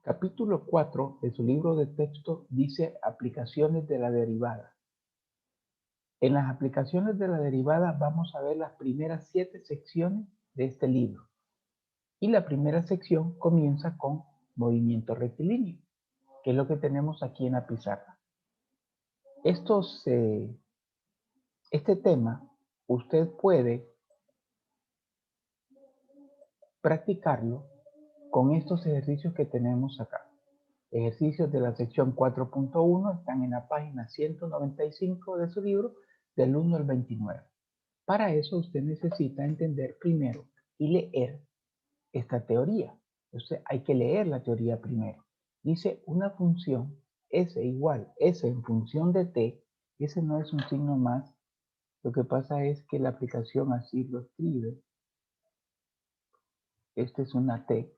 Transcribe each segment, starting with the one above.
Capítulo 4 de su libro de texto dice aplicaciones de la derivada. En las aplicaciones de la derivada vamos a ver las primeras 7 secciones de este libro. Y la primera sección comienza con movimiento rectilíneo, que es lo que tenemos aquí en la pizarra. Este tema usted puede practicarlo con estos ejercicios que tenemos acá. Ejercicios de la sección 4.1 están en la página 195 de su libro, del 1 al 29. Para eso usted necesita entender primero y leer esta teoría. Entonces hay que leer la teoría primero. Dice una función s igual s en función de t. Ese no es un signo más. Lo que pasa es que la aplicación así lo escribe. Esta es una t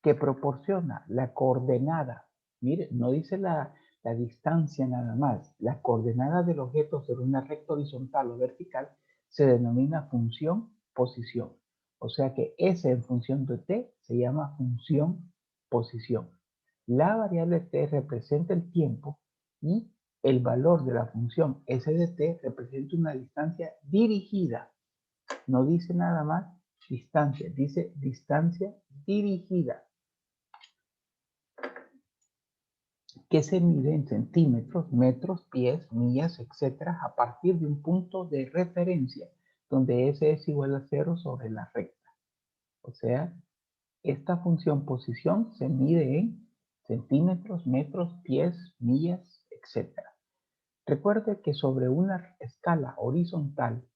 que proporciona la coordenada. Mire, no dice la distancia nada más. La coordenada del objeto sobre una recta horizontal o vertical se denomina función posición. O sea que S en función de t se llama función posición. La variable t representa el tiempo y el valor de la función s de t representa una distancia dirigida. No dice nada más distancia, dice distancia dirigida, que se mide en centímetros, metros, pies, millas, etc. a partir de un punto de referencia donde S es igual a 0 sobre la recta. O sea, esta función posición se mide en centímetros, metros, pies, millas, etc. Recuerde que sobre una escala horizontal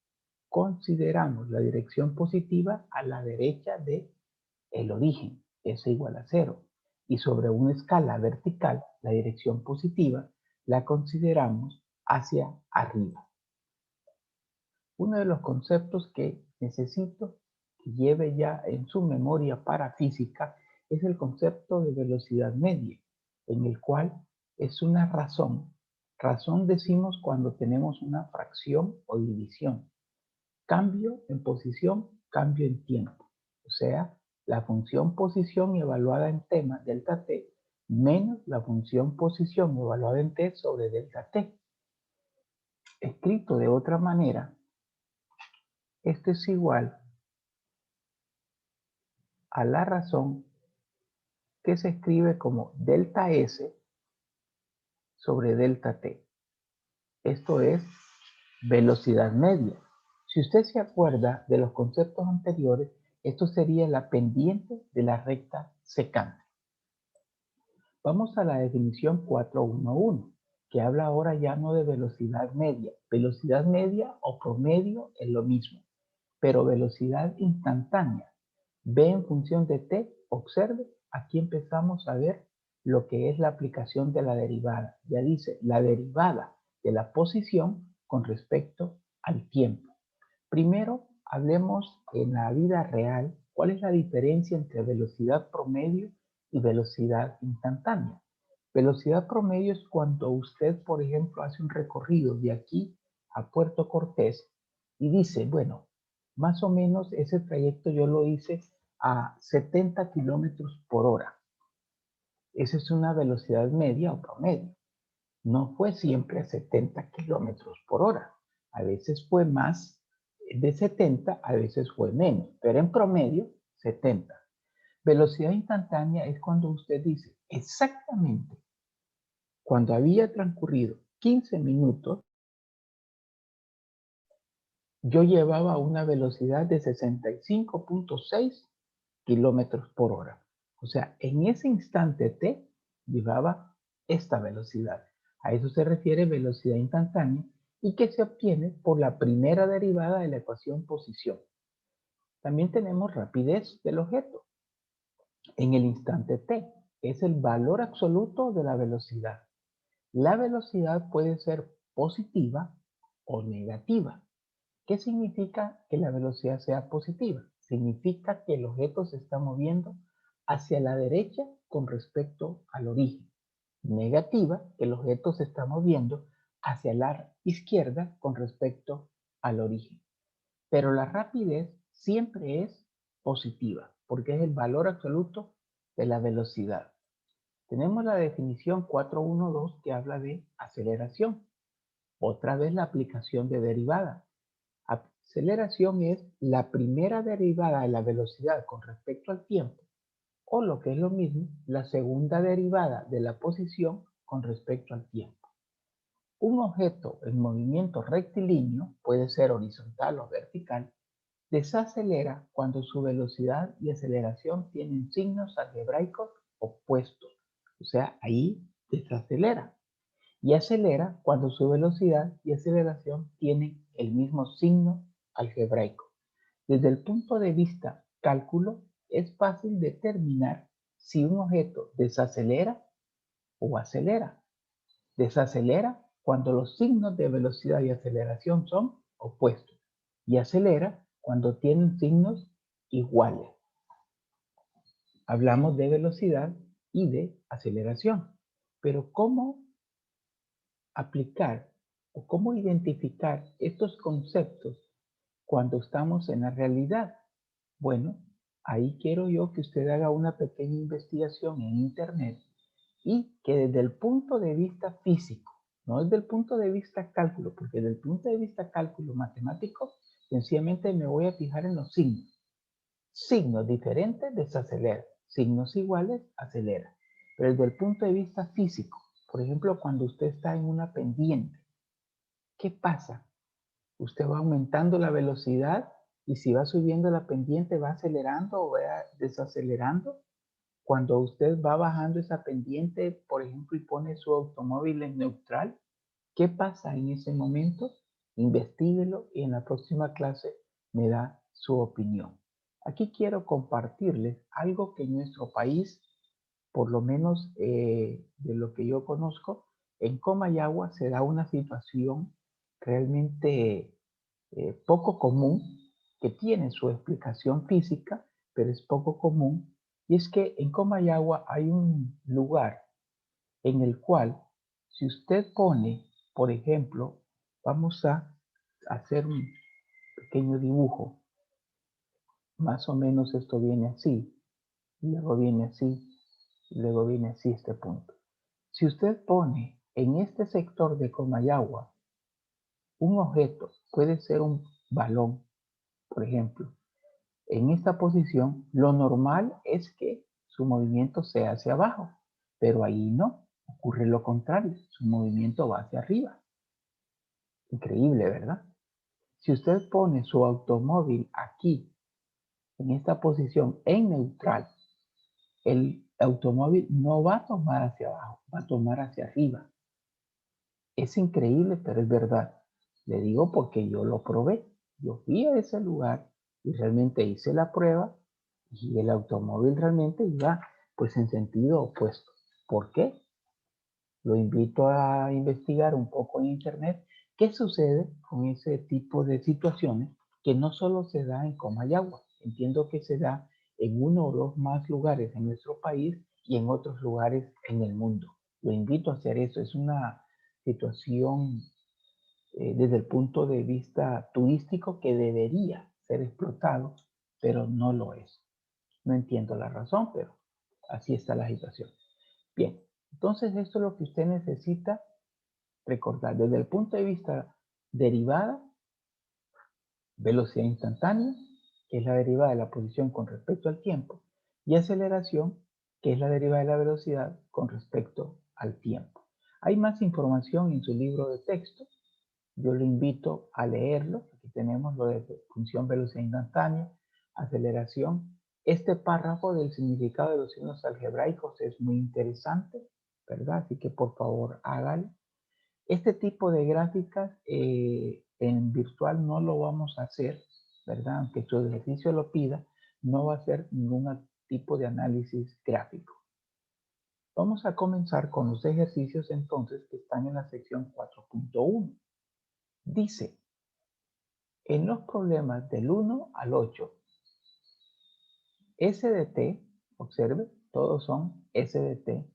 consideramos la dirección positiva a la derecha de el origen, S igual a 0. Y sobre una escala vertical, la dirección positiva la consideramos hacia arriba. Uno de los conceptos que necesito que lleve ya en su memoria para física es el concepto de velocidad media, en el cual es una razón. Razón decimos cuando tenemos una fracción o división. Cambio en posición, cambio en tiempo. O sea, la función posición evaluada en t más delta t menos la función posición evaluada en t sobre delta t. Escrito de otra manera, esto es igual a la razón que se escribe como delta s sobre delta t. Esto es velocidad media. Si usted se acuerda de los conceptos anteriores, esto sería la pendiente de la recta secante. Vamos a la definición 411, que habla ahora ya no de velocidad media. Velocidad media o promedio es lo mismo, pero velocidad instantánea. V en función de t, observe, aquí empezamos a ver lo que es la aplicación de la derivada. Ya dice, la derivada de la posición con respecto al tiempo. Primero, hablemos en la vida real, ¿cuál es la diferencia entre velocidad promedio y velocidad instantánea? Velocidad promedio es cuando usted, por ejemplo, hace un recorrido de aquí a Puerto Cortés y dice, bueno, más o menos ese trayecto yo lo hice a 70 kilómetros por hora. Esa es una velocidad media o promedio. No fue siempre a 70 kilómetros por hora. A veces fue más de 70, a veces fue menos, pero en promedio 70. Velocidad instantánea es cuando usted dice exactamente cuando había transcurrido 15 minutos, yo llevaba una velocidad de 65.6 kilómetros por hora. O sea, en ese instante t llevaba esta velocidad. A eso se refiere velocidad instantánea y que se obtiene por la primera derivada de la ecuación posición. También tenemos rapidez del objeto en el instante t. Es el valor absoluto de la velocidad. La velocidad puede ser positiva o negativa. ¿Qué significa que la velocidad sea positiva? Significa que el objeto se está moviendo hacia la derecha con respecto al origen. Negativa, que el objeto se está moviendo hacia la izquierda con respecto al origen. Pero la rapidez siempre es positiva, porque es el valor absoluto de la velocidad. Tenemos la definición 412 que habla de aceleración. Otra vez la aplicación de derivada. Aceleración es la primera derivada de la velocidad con respecto al tiempo, o lo que es lo mismo, la segunda derivada de la posición con respecto al tiempo. Un objeto en movimiento rectilíneo, puede ser horizontal o vertical, desacelera cuando su velocidad y aceleración tienen signos algebraicos opuestos. O sea, ahí desacelera. Y acelera cuando su velocidad y aceleración tienen el mismo signo algebraico. Desde el punto de vista cálculo, es fácil determinar si un objeto desacelera o acelera. Desacelera cuando los signos de velocidad y aceleración son opuestos y acelera cuando tienen signos iguales. Hablamos de velocidad y de aceleración, pero ¿cómo aplicar o cómo identificar estos conceptos cuando estamos en la realidad? Bueno, ahí quiero yo que usted haga una pequeña investigación en internet y que desde el punto de vista físico, no desde el punto de vista cálculo, porque desde el punto de vista cálculo matemático, sencillamente me voy a fijar en los signos. Signos diferentes desacelera, signos iguales acelera. Pero desde el punto de vista físico, por ejemplo, cuando usted está en una pendiente, ¿qué pasa? Usted va aumentando la velocidad y si va subiendo la pendiente va acelerando o va desacelerando. Cuando usted va bajando esa pendiente, por ejemplo, y pone su automóvil en neutral, ¿qué pasa en ese momento? Investíguelo y en la próxima clase me da su opinión. Aquí quiero compartirles algo que en nuestro país, por lo menos de lo que yo conozco, en Comayagua se da una situación realmente poco común, que tiene su explicación física, pero es poco común, y es que en Comayagua hay un lugar en el cual, si usted pone, por ejemplo, vamos a hacer un pequeño dibujo, más o menos esto viene así, y luego viene así, y luego viene así este punto. Si usted pone en este sector de Comayagua un objeto, puede ser un balón, por ejemplo, en esta posición, lo normal es que su movimiento sea hacia abajo, pero ahí no, ocurre lo contrario, su movimiento va hacia arriba. Increíble, ¿verdad? Si usted pone su automóvil aquí, en esta posición, en neutral, el automóvil no va a tomar hacia abajo, va a tomar hacia arriba. Es increíble, pero es verdad. Le digo porque yo lo probé. Yo fui a ese lugar y realmente hice la prueba y el automóvil realmente iba pues en sentido opuesto. ¿Por qué? Lo invito a investigar un poco en internet qué sucede con ese tipo de situaciones que no solo se da en Comayagua. Entiendo que se da en uno o dos más lugares en nuestro país y en otros lugares en el mundo. Lo invito a hacer eso. Es una situación desde el punto de vista turístico que debería ser explotado, pero no lo es. No entiendo la razón, pero así está la situación. Bien, entonces esto es lo que usted necesita recordar. Desde el punto de vista derivada, velocidad instantánea, que es la derivada de la posición con respecto al tiempo, y aceleración, que es la derivada de la velocidad con respecto al tiempo. Hay más información en su libro de texto. Yo le invito a leerlo. Aquí tenemos lo de función velocidad instantánea, aceleración. Este párrafo del significado de los signos algebraicos es muy interesante, ¿verdad? Así que por favor hágalo. Este tipo de gráficas en virtual no lo vamos a hacer, ¿verdad? Aunque su ejercicio lo pida, no va a ser ningún tipo de análisis gráfico. Vamos a comenzar con los ejercicios entonces que están en la sección 4.1. Dice, en los problemas del 1 al 8, S de t, observe, todos son S de t,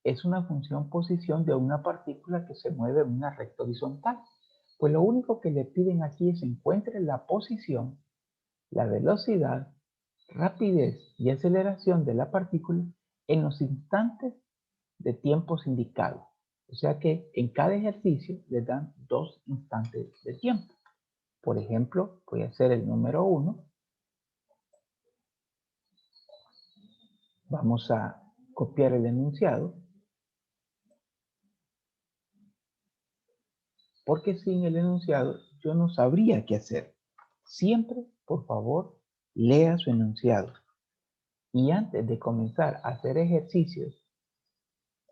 es una función posición de una partícula que se mueve en una recta horizontal. Pues lo único que le piden aquí es encuentre la posición, la velocidad, rapidez y aceleración de la partícula en los instantes de tiempos indicados. O sea que en cada ejercicio les dan 2 instantes de tiempo. Por ejemplo, voy a hacer el número 1. Vamos a copiar el enunciado. Porque sin el enunciado yo no sabría qué hacer. Siempre, por favor, lea su enunciado. Y antes de comenzar a hacer ejercicios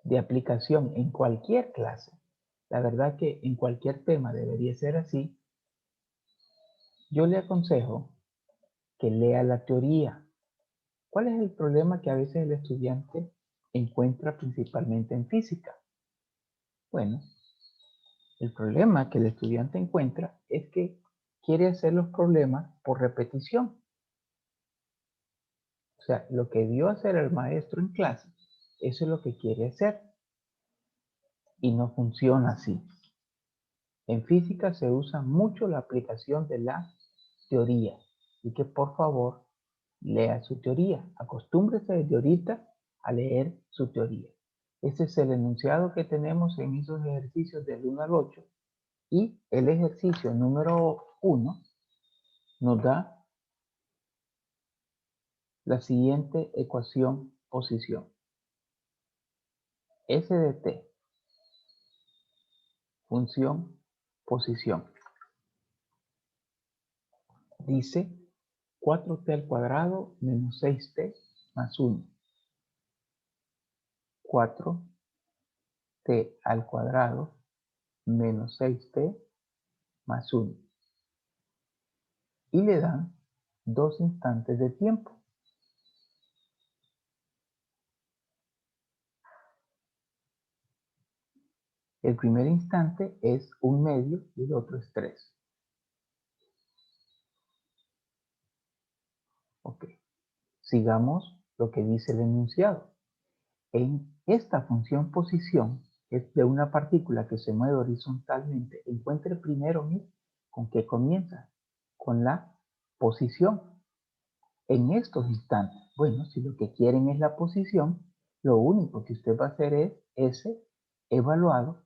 de aplicación en cualquier clase, la verdad que en cualquier tema debería ser así, yo le aconsejo que lea la teoría. ¿Cuál es el problema que a veces el estudiante encuentra principalmente en física? Bueno, el problema que el estudiante encuentra es que quiere hacer los problemas por repetición. O sea, lo que vio hacer el maestro en clase, eso es lo que quiere hacer. Y no funciona así. En física se usa mucho la aplicación de la teoría. Así que por favor, lea su teoría. Acostúmbrese desde ahorita a leer su teoría. Ese es el enunciado que tenemos en esos ejercicios del 1 al 8. Y el ejercicio número 1 nos da la siguiente ecuación posición. S de t, función posición. Dice 4t al cuadrado menos 6t más 1. 4t al cuadrado menos 6t más 1. Y le dan 2 instantes de tiempo. El primer instante es 1/2 y el otro es 3. Ok. Sigamos lo que dice el enunciado. En esta función posición es de una partícula que se mueve horizontalmente. Encuentre primero, mire, con qué comienza. Con la posición. En estos instantes, bueno, si lo que quieren es la posición, lo único que usted va a hacer es S evaluado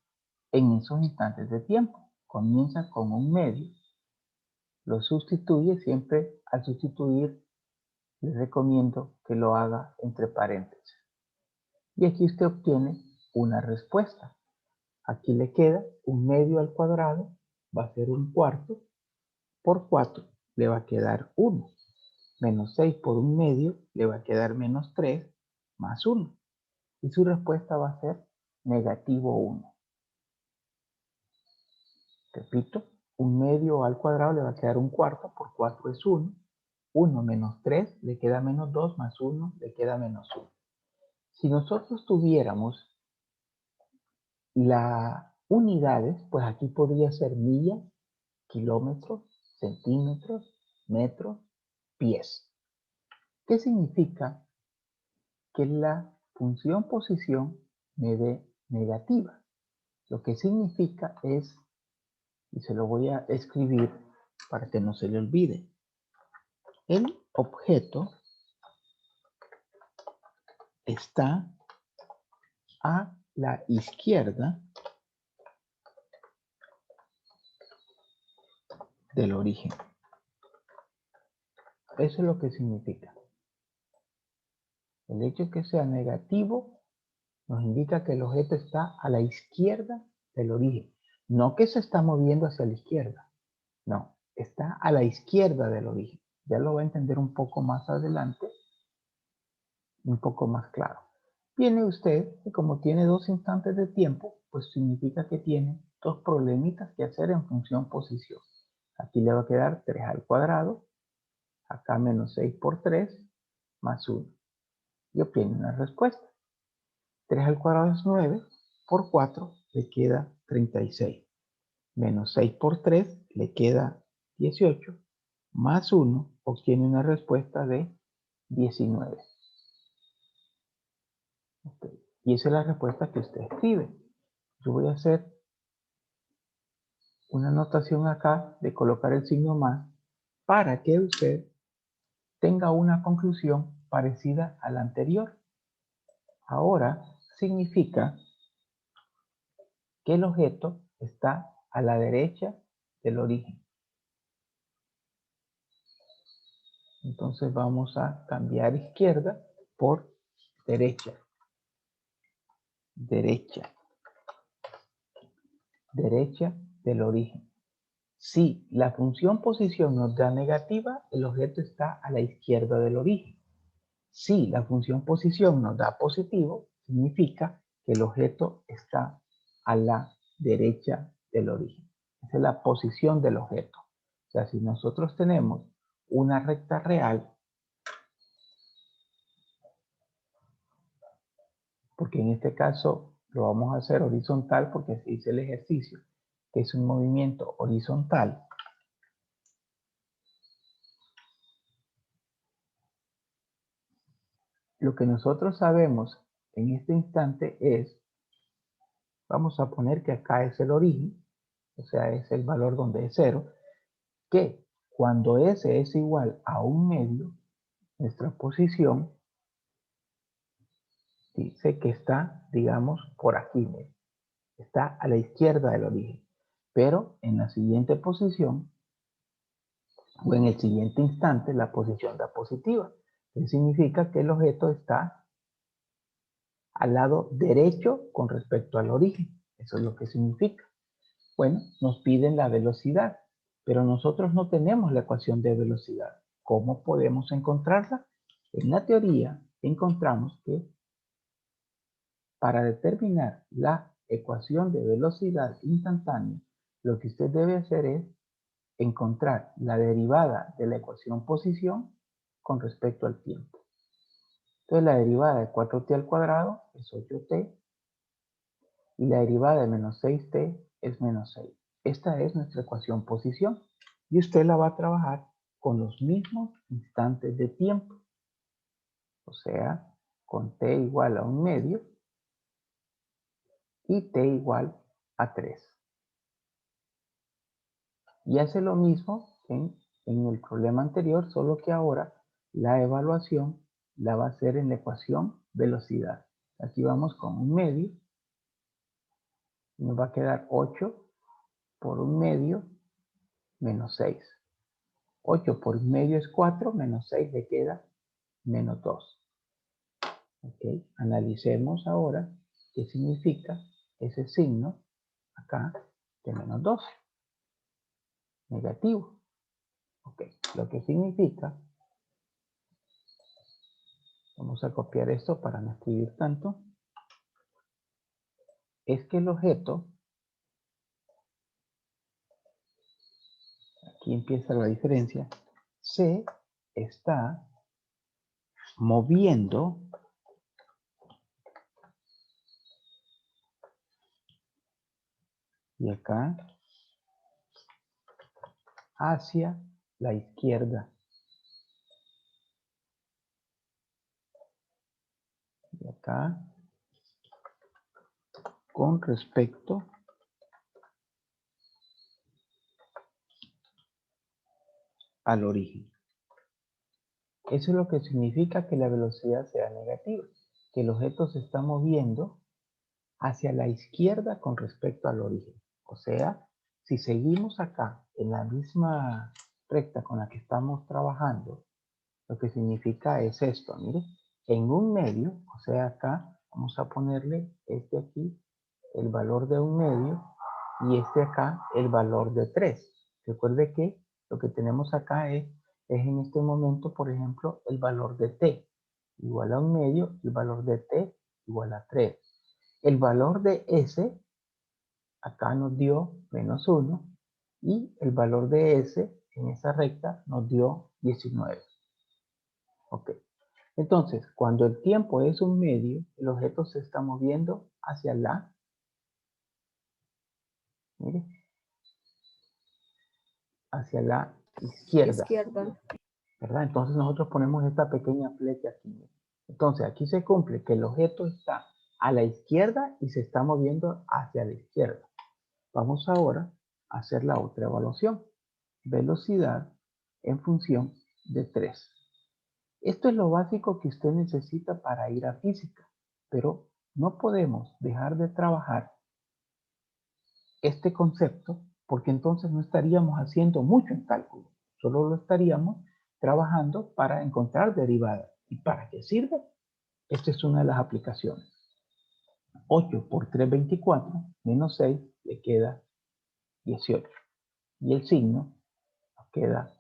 en esos instantes de tiempo. Comienza con 1/2. Lo sustituye siempre. Al sustituir, les recomiendo que lo haga entre paréntesis. Y aquí usted obtiene una respuesta. Aquí le queda 1/2 al cuadrado, va a ser 1/4, por 4 le va a quedar 1. Menos 6 por 1/2 le va a quedar menos 3 más 1. Y su respuesta va a ser negativo 1. Repito, 1/2 al cuadrado le va a quedar 1/4, por 4 es 1. 1 menos 3 le queda menos 2, más 1 le queda menos 1. Si nosotros tuviéramos las unidades, pues aquí podría ser millas, kilómetros, centímetros, metros, pies. ¿Qué significa que la función posición me dé negativa? Lo que significa es, y se lo voy a escribir para que no se le olvide, el objeto está a la izquierda del origen. Eso es lo que significa. El hecho de que sea negativo nos indica que el objeto está a la izquierda del origen. No que se está moviendo hacia la izquierda. No, está a la izquierda del origen. Ya lo va a entender un poco más adelante, un poco más claro. Viene usted, y como tiene 2 instantes de tiempo, pues significa que tiene 2 problemitas que hacer en función posición. Aquí le va a quedar 3 al cuadrado, acá menos 6 por 3, más 1. Y obtiene una respuesta. 3 al cuadrado es 9, por 4 le queda 36. Menos 6 por 3 le queda 18, más 1 obtiene una respuesta de 19. Okay. Y esa es la respuesta que usted escribe. Yo voy a hacer una anotación acá de colocar el signo más para que usted tenga una conclusión parecida a la anterior. Ahora, significa que el objeto está a la derecha del origen. Entonces vamos a cambiar izquierda por derecha. Derecha. Derecha del origen. Si la función posición nos da negativa, el objeto está a la izquierda del origen. Si la función posición nos da positivo, significa que el objeto está a la derecha del origen. Esa es la posición del objeto. O sea, si nosotros tenemos una recta real, porque en este caso lo vamos a hacer horizontal porque se dice el ejercicio, que es un movimiento horizontal. Lo que nosotros sabemos en este instante es, vamos a poner que acá es el origen, o sea, es el valor donde es 0, que cuando S es igual a 1/2, nuestra posición dice que está, digamos, por aquí, está a la izquierda del origen. Pero en la siguiente posición, o en el siguiente instante, la posición da positiva. Eso significa que el objeto está al lado derecho con respecto al origen. Eso es lo que significa. Bueno, nos piden la velocidad, pero nosotros no tenemos la ecuación de velocidad. ¿Cómo podemos encontrarla? En la teoría encontramos que para determinar la ecuación de velocidad instantánea, lo que usted debe hacer es encontrar la derivada de la ecuación posición con respecto al tiempo. Entonces la derivada de 4t al cuadrado es 8t y la derivada de menos 6t es menos 6. Esta es nuestra ecuación posición y usted la va a trabajar con los mismos instantes de tiempo. O sea, con t igual a 1/2 y t igual a 3. Y hace lo mismo en el problema anterior, solo que ahora la evaluación la va a hacer en la ecuación velocidad. Aquí vamos con 1/2. Nos va a quedar 8 por 1/2 menos 6. 8 por 1/2 es 4, menos 6 le queda menos 2. ¿Okay? Analicemos ahora qué significa ese signo acá de menos 2. Negativo. Okay. Lo que significa, vamos a copiar esto para no escribir tanto, es que el objeto, aquí empieza la diferencia, se está moviendo y acá hacia la izquierda y acá con respecto al origen. Eso es lo que significa que la velocidad sea negativa, que el objeto se está moviendo hacia la izquierda con respecto al origen. O sea, si seguimos acá en la misma recta con la que estamos trabajando, lo que significa es esto, mire, en 1/2, o sea, acá vamos a ponerle este aquí, el valor de 1/2, y este acá, el valor de 3. Recuerde que lo que tenemos acá es en este momento, por ejemplo, el valor de t, igual a 1/2, el valor de t igual a 3. El valor de s, acá nos dio menos 1, y el valor de s en esa recta nos dio 19. Ok. Entonces, cuando el tiempo es 1/2, el objeto se está moviendo hacia la, mire, hacia la izquierda, ¿verdad? Entonces nosotros ponemos esta pequeña flecha aquí. Entonces aquí se cumple que el objeto está a la izquierda y se está moviendo hacia la izquierda. Vamos ahora a hacer la otra evaluación. Velocidad en función de 3. Esto es lo básico que usted necesita para ir a física, pero no podemos dejar de trabajar este concepto porque entonces no estaríamos haciendo mucho en cálculo, solo lo estaríamos trabajando para encontrar derivadas. ¿Y para qué sirve? Esta es una de las aplicaciones. 8 por 3, 24, menos 6, le queda 18. Y el signo nos queda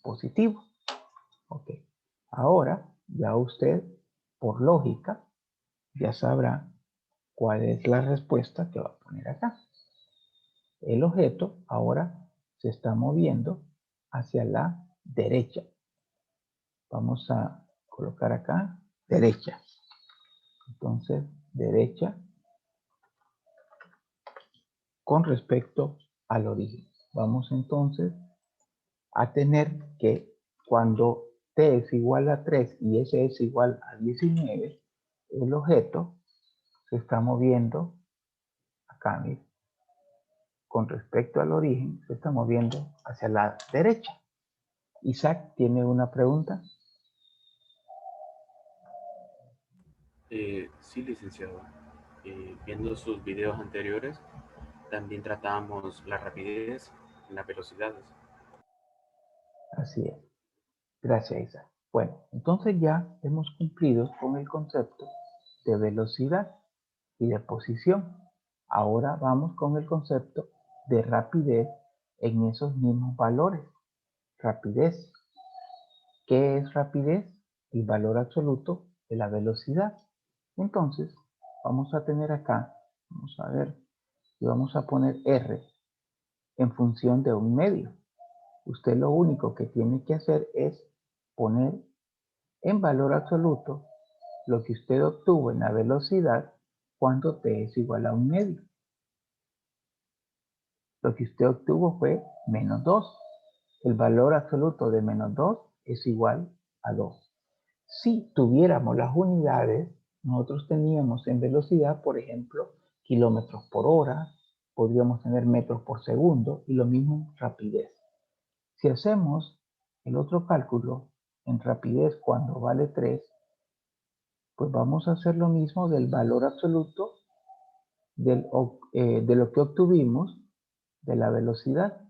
positivo. Ok. Ahora, ya usted, por lógica, ya sabrá cuál es la respuesta que va a poner acá. El objeto ahora se está moviendo hacia la derecha. Vamos a colocar acá derecha. Entonces, derecha con respecto al origen. Vamos entonces a tener que cuando t es igual a 3 y s es igual a 19, el objeto se está moviendo acá, ¿ves? Con respecto al origen, se está moviendo hacia la derecha. Isaac tiene una pregunta. Sí, licenciado. Viendo sus videos anteriores, también tratábamos la rapidez, las velocidades. Así es. Gracias, Isaac. Bueno, entonces ya hemos cumplido con el concepto de velocidad y de posición. Ahora vamos con el concepto de rapidez en esos mismos valores. Rapidez. ¿Qué es rapidez? El valor absoluto de la velocidad. Entonces, vamos a tener acá, vamos a ver, y vamos a poner R en función de un medio. Usted lo único que tiene que hacer es poner en valor absoluto lo que usted obtuvo en la velocidad cuando t es igual a un medio. Lo que usted obtuvo fue menos 2. El valor absoluto de menos 2 es igual a 2. Si tuviéramos las unidades, nosotros teníamos en velocidad, por ejemplo, kilómetros por hora, podríamos tener metros por segundo y lo mismo en rapidez. Si hacemos el otro cálculo en rapidez cuando vale 3, pues vamos a hacer lo mismo del valor absoluto de lo que obtuvimos de la velocidad.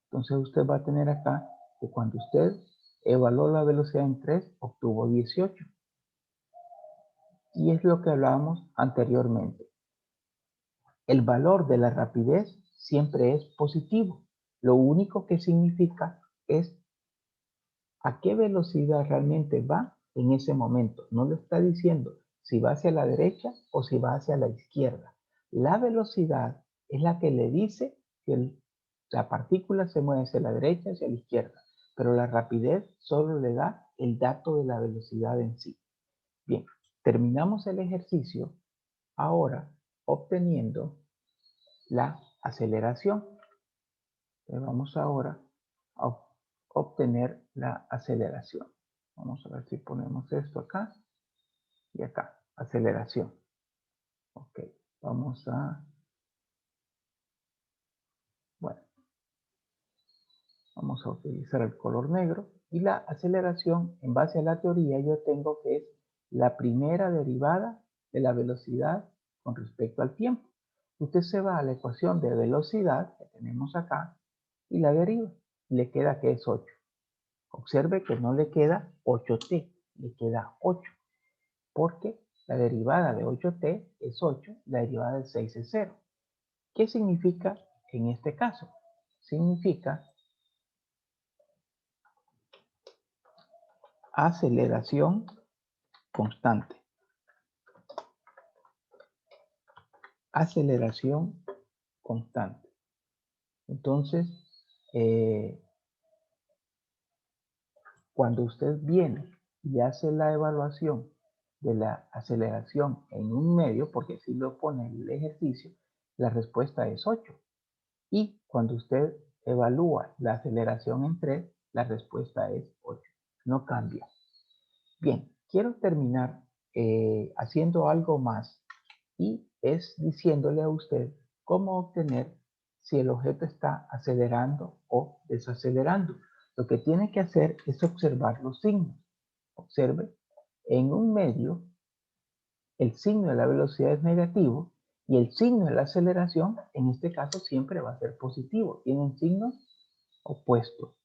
Entonces usted va a tener acá que cuando usted evaluó la velocidad en 3, obtuvo 18. Y es lo que hablábamos anteriormente. El valor de la rapidez siempre es positivo. Lo único que significa es a qué velocidad realmente va en ese momento. No le está diciendo si va hacia la derecha o si va hacia la izquierda. La velocidad es la que le dice si la partícula se mueve hacia la derecha o hacia la izquierda, pero la rapidez solo le da el dato de la velocidad en sí. Bien, terminamos el ejercicio ahora obteniendo la aceleración. Vamos ahora a obtener la aceleración. Vamos a ver si ponemos esto acá y acá. Aceleración. Ok, vamos a... Bueno, vamos a utilizar el color negro. Y la aceleración, en base a la teoría, yo tengo que es la primera derivada de la velocidad con respecto al tiempo. Usted se va a la ecuación de velocidad que tenemos acá y la deriva. Le queda que es 8. Observe que no le queda 8t, le queda 8, porque la derivada de 8t es 8, la derivada de 6 es 0. ¿Qué significa en este caso? Significa aceleración constante. Aceleración constante. Entonces, cuando usted viene y hace la evaluación de la aceleración en un medio, porque si lo pone en el ejercicio, la respuesta es 8. Y cuando usted evalúa la aceleración en 3, la respuesta es 8. No cambia. Bien, quiero terminar haciendo algo más y es diciéndole a usted cómo obtener si el objeto está acelerando o desacelerando. Lo que tiene que hacer es observar los signos. Observe, en un medio, el signo de la velocidad es negativo y el signo de la aceleración, en este caso, siempre va a ser positivo. Tienen signos opuestos.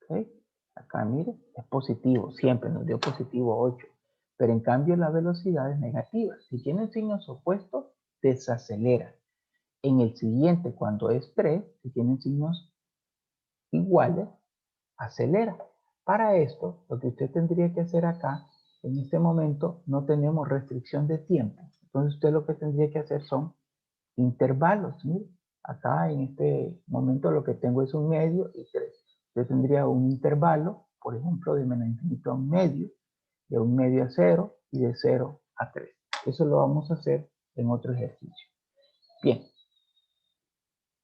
¿Okay? Acá, mire, es positivo, siempre nos dio positivo 8. Pero en cambio la velocidad es negativa. Si tienen signos opuestos, desacelera. En el siguiente, cuando es 3, si tienen signos iguales, acelera. Para esto, lo que usted tendría que hacer acá, en este momento no tenemos restricción de tiempo. Entonces usted lo que tendría que hacer son intervalos. Mire, acá en este momento lo que tengo es un medio y 3. Yo tendría un intervalo, por ejemplo, de menos infinito a un medio, de un medio a 0 y de 0 a 3. Eso lo vamos a hacer en otro ejercicio. Bien,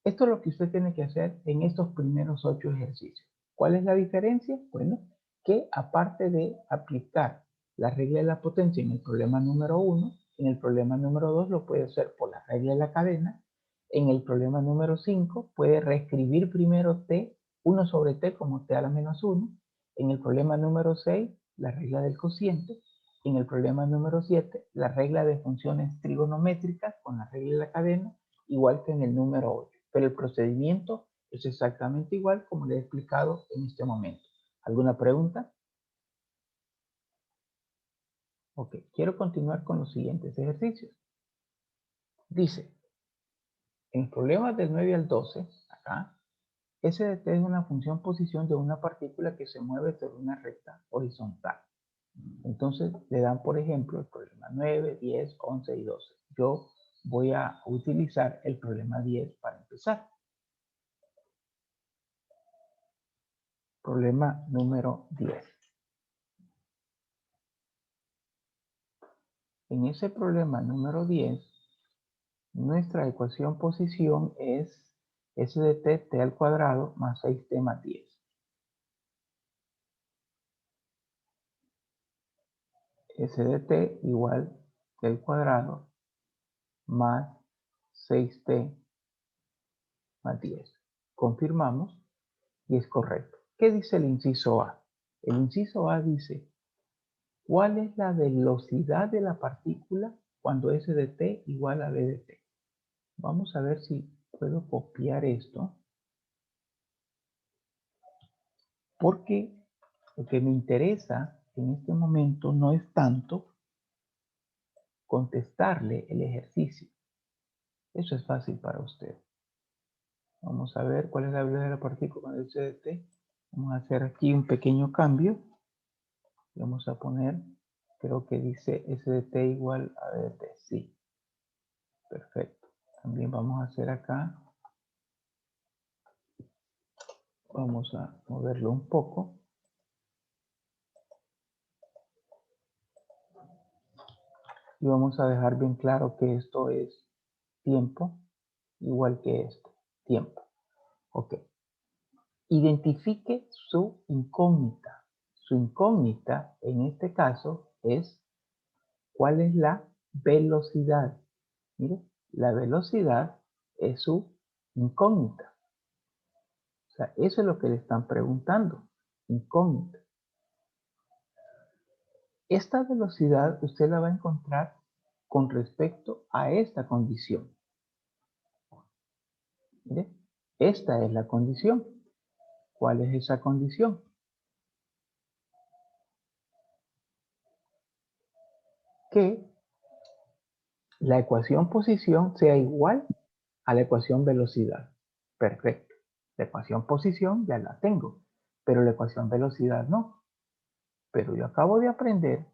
esto es lo que usted tiene que hacer en estos primeros 8 ejercicios. ¿Cuál es la diferencia? Bueno, que aparte de aplicar la regla de la potencia en el problema número 1, en el problema número 2 lo puede hacer por la regla de la cadena. En el problema número 5 puede reescribir primero t, 1 sobre t como t a la menos 1. En el problema número 6, la regla del cociente. En el problema número 7, la regla de funciones trigonométricas con la regla de la cadena, igual que en el número 8. Pero el procedimiento es exactamente igual como le he explicado en este momento. ¿Alguna pregunta? Ok, quiero continuar con los siguientes ejercicios. Dice, en problemas del 9 al 12, acá, S de t es una función posición de una partícula que se mueve sobre una recta horizontal. Entonces le dan, por ejemplo, el problema 9, 10, 11 y 12. Yo voy a utilizar el problema 10 para empezar. Problema número 10. En ese problema número 10, nuestra ecuación posición es s de t, t al cuadrado, más 6t más 10. S de t igual t al cuadrado más 6t más 10. Confirmamos y es correcto. ¿Qué dice el inciso A? El inciso A dice, ¿cuál es la velocidad de la partícula cuando S de t igual a v de t? Vamos a ver si puedo copiar esto. Porque lo que me interesa en este momento no es tanto contestarle el ejercicio. Eso es fácil para usted. Vamos a ver cuál es la velocidad de la partícula con el S de t. Vamos a hacer aquí un pequeño cambio. Vamos a poner, creo que dice S de t igual a v de t. Sí. Perfecto. También vamos a hacer acá. Vamos a moverlo un poco. Y vamos a dejar bien claro que esto es tiempo, igual que esto, tiempo. Ok. Identifique su incógnita. Su incógnita, en este caso, es ¿cuál es la velocidad? Mire, la velocidad es su incógnita. O sea, eso es lo que le están preguntando. Incógnita. Esta velocidad usted la va a encontrar con respecto a esta condición. Mire, esta es la condición. ¿Cuál es esa condición? Que la ecuación posición sea igual a la ecuación velocidad. Perfecto. La ecuación posición ya la tengo, pero la ecuación velocidad no. Pero yo acabo de aprender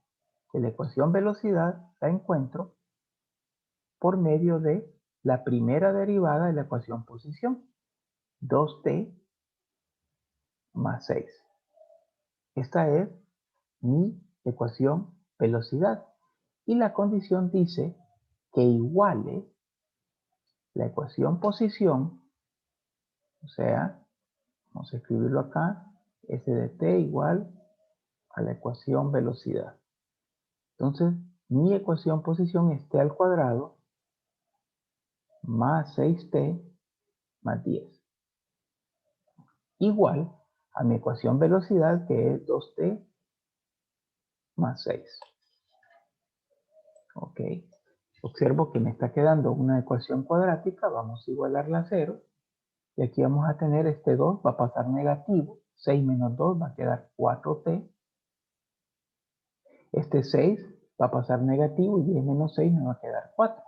que la ecuación velocidad la encuentro por medio de la primera derivada de la ecuación posición. 2t más 6. Esta es mi ecuación velocidad. Y la condición dice que iguale la ecuación posición, o sea, vamos a escribirlo acá, s de t igual a la ecuación velocidad. Entonces, mi ecuación posición es t al cuadrado más 6t más 10. Igual a mi ecuación velocidad, que es 2t más 6. Ok. Observo que me está quedando una ecuación cuadrática. Vamos a igualarla a 0. Y aquí vamos a tener este 2 va a pasar negativo. 6 menos 2 va a quedar 4t. Este 6 va a pasar negativo y 10 menos 6 me va a quedar 4.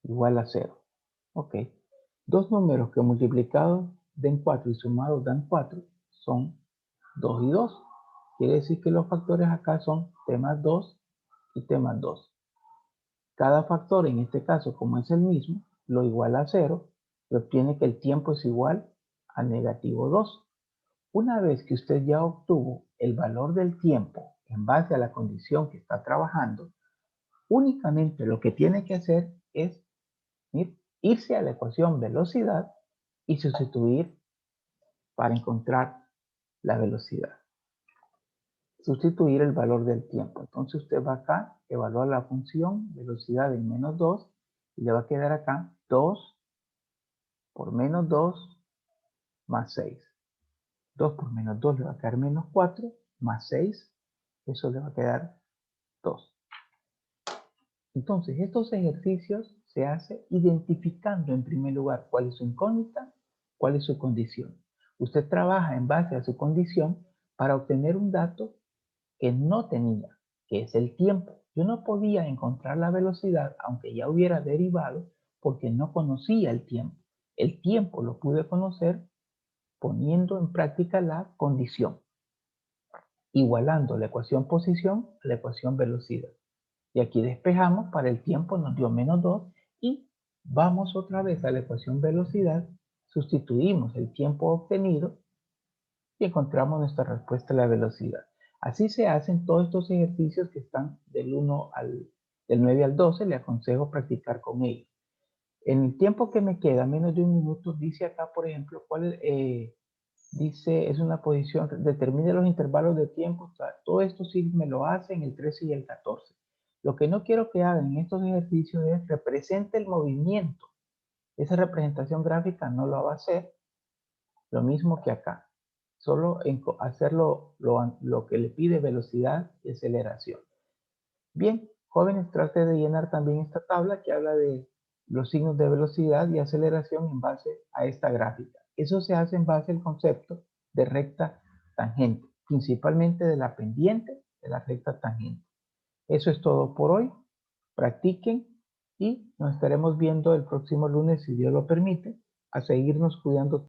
Igual a 0. Ok. Dos números que multiplicados den 4 y sumados dan 4 son 2 y 2. Quiere decir que los factores acá son t más 2 y t más 2. Cada factor, en este caso, como es el mismo, lo iguala a 0 y obtiene que el tiempo es igual a negativo 2. Una vez que usted ya obtuvo el valor del tiempo en base a la condición que está trabajando, únicamente lo que tiene que hacer es irse a la ecuación velocidad y sustituir para encontrar la velocidad. Sustituir el valor del tiempo. Entonces usted va acá, evalúa la función velocidad en menos 2 y le va a quedar acá 2 por menos 2 más 6. 2 por menos 2 le va a quedar menos 4 más 6, eso le va a quedar 2. Entonces estos ejercicios se hacen identificando en primer lugar cuál es su incógnita, cuál es su condición. Usted trabaja en base a su condición para obtener un dato que no tenía, que es el tiempo. Yo no podía encontrar la velocidad, aunque ya hubiera derivado, porque no conocía el tiempo. El tiempo lo pude conocer poniendo en práctica la condición, igualando la ecuación posición a la ecuación velocidad. Y aquí despejamos, para el tiempo nos dio menos 2 y vamos otra vez a la ecuación velocidad, sustituimos el tiempo obtenido y encontramos nuestra respuesta a la velocidad. Así se hacen todos estos ejercicios que están del 9 al 12, le aconsejo practicar con ellos. En el tiempo que me queda, menos de un minuto, dice acá, por ejemplo, dice, es una posición, determine los intervalos de tiempo, todo esto sí me lo hace en el 13 y el 14. Lo que no quiero que hagan en estos ejercicios es represente el movimiento. Esa representación gráfica no lo va a hacer, lo mismo que acá. Solo en hacerlo lo que le pide velocidad y aceleración. Bien, jóvenes, trate de llenar también esta tabla que habla de los signos de velocidad y aceleración en base a esta gráfica. Eso se hace en base al concepto de recta tangente, principalmente de la pendiente de la recta tangente. Eso es todo por hoy. Practiquen y nos estaremos viendo el próximo lunes, si Dios lo permite, a seguirnos cuidando